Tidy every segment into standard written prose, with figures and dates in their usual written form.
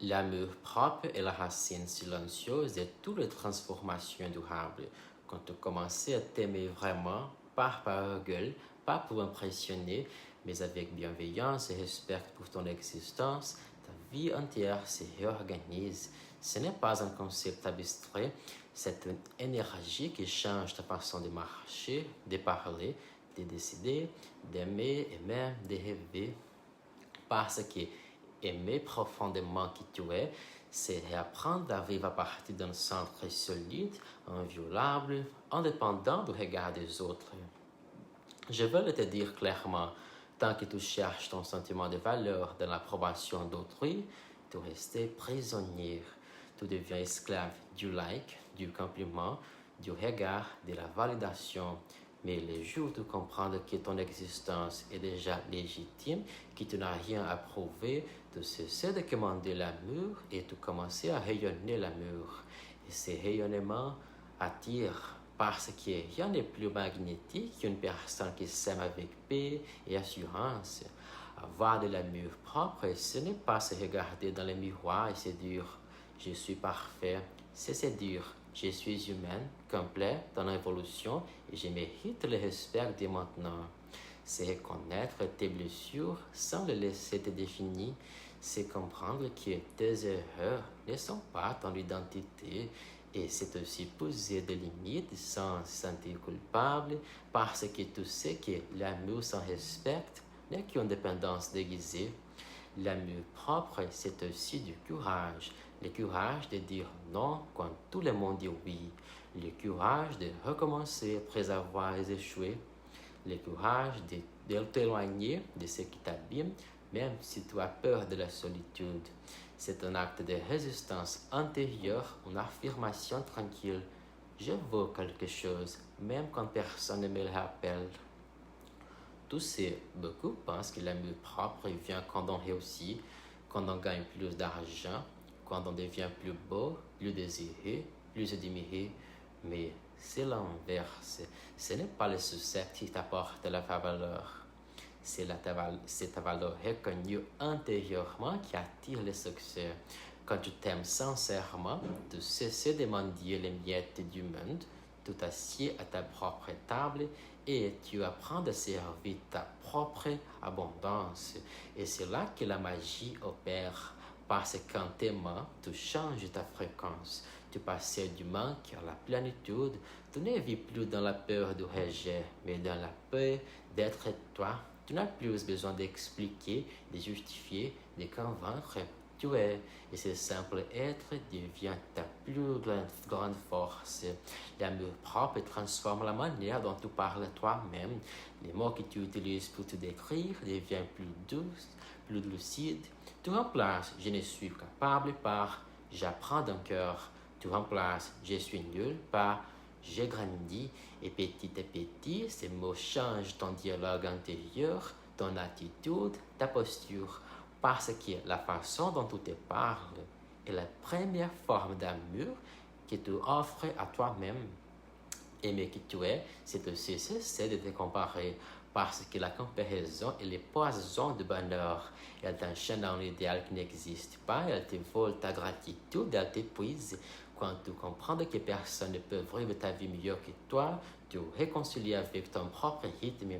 L'amour propre est la racine silencieuse de toutes les transformations durables. Quand tu commences à t'aimer vraiment, pas par orgueil, pas pour impressionner, mais avec bienveillance et respect pour ton existence, ta vie entière se réorganise. Ce n'est pas un concept abstrait, c'est une énergie qui change ta façon de marcher, de parler, de décider, d'aimer et même de rêver. Parce que aimer profondément qui tu es, c'est réapprendre à vivre à partir d'un centre solide, inviolable, indépendant du regard des autres. Je veux te dire clairement, tant que tu cherches ton sentiment de valeur dans l'approbation d'autrui, tu restes prisonnier. Tu deviens esclave du like, du compliment, du regard, de la validation. Mais les jours où tu comprends que ton existence est déjà légitime, que tu n'as rien à prouver, tu cesses de commander l'amour et tu commences à rayonner l'amour. Et ces rayonnements attirent parce que rien n'est plus magnétique qu'une personne qui s'aime avec paix et assurance. Avoir de l'amour propre, ce n'est pas se regarder dans le miroir et se dire « je suis parfait », c'est se dire « je suis humaine, complète dans l'évolution et je mérite le respect dès maintenant ». C'est reconnaître tes blessures sans les laisser te définir. C'est comprendre que tes erreurs ne sont pas ton identité. Et c'est aussi poser des limites sans se sentir coupable parce que tu sais que l'amour sans respect n'est qu'une dépendance déguisée. L'amour propre, c'est aussi du courage. Le courage de dire non quand tout le monde dit oui. Le courage de recommencer après avoir échoué. Le courage de t'éloigner de ce qui t'abîme, même si tu as peur de la solitude. C'est un acte de résistance intérieure, une affirmation tranquille. Je vaux quelque chose, même quand personne ne me le rappelle. Tu sais, beaucoup pensent que l'amour propre vient quand on réussit, quand on gagne plus d'argent, quand on devient plus beau, plus désiré, plus admiré. Mais c'est l'inverse. Ce n'est pas le succès qui t'apporte la valeur. C'est ta valeur reconnue intérieurement qui attire le succès. Quand tu t'aimes sincèrement, tu cesses de mendier les miettes du monde, tu t'assieds à ta propre table et tu apprends à servir ta propre abondance. Et c'est là que la magie opère. Parce qu'en t'aimant, tu changes ta fréquence. Tu passes du manque à la plénitude. Tu ne vis plus dans la peur du rejet, mais dans la peur d'être toi. Tu n'as plus besoin d'expliquer, de justifier, de convaincre. Tu es. Et ce simple être devient ta plus grande force. L'amour propre transforme la manière dont tu parles toi-même. Les mots que tu utilises pour te décrire deviennent plus doux, plus lucides. Tu remplaces je ne suis capable par j'apprends d'un cœur. Tu remplaces je suis nul par j'ai grandi et petit à petit, ces mots changent ton dialogue intérieur, ton attitude, ta posture, parce que la façon dont tu te parles est la première forme d'amour que tu offres à toi-même. Aimer qui tu es, c'est aussi cesser de te comparer, parce que la comparaison est le poison du bonheur. Elle t'enchaîne dans l'idéal qui n'existe pas, elle te vole ta gratitude, elle t'épuise. Quand tu comprends que personne ne peut vivre ta vie mieux que toi, tu réconcilies avec ton propre rythme.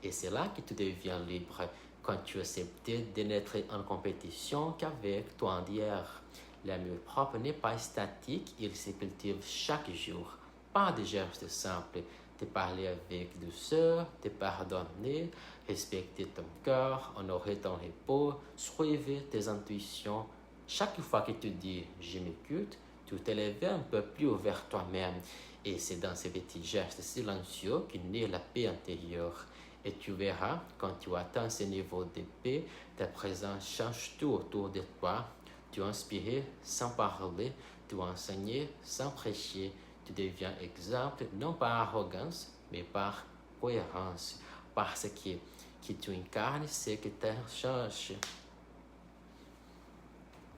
Et c'est là que tu deviens libre, quand tu acceptes de n'être en compétition qu'avec toi d'hier. L'amour propre n'est pas statique, il se cultive chaque jour. Pas de gestes simples, te parler avec douceur, te pardonner, respecter ton cœur, honorer ton repos, suivre tes intuitions. Chaque fois que tu dis je m'écoute, tu t'élèves un peu plus vers toi-même. Et c'est dans ces petits gestes silencieux que naît la paix intérieure. Et tu verras, quand tu atteins ce niveau de paix, ta présence change tout autour de toi. Tu inspires sans parler, tu enseignes sans prêcher. Tu deviens exemple non par arrogance, mais par cohérence. Parce que tu incarnes ce que tu cherches.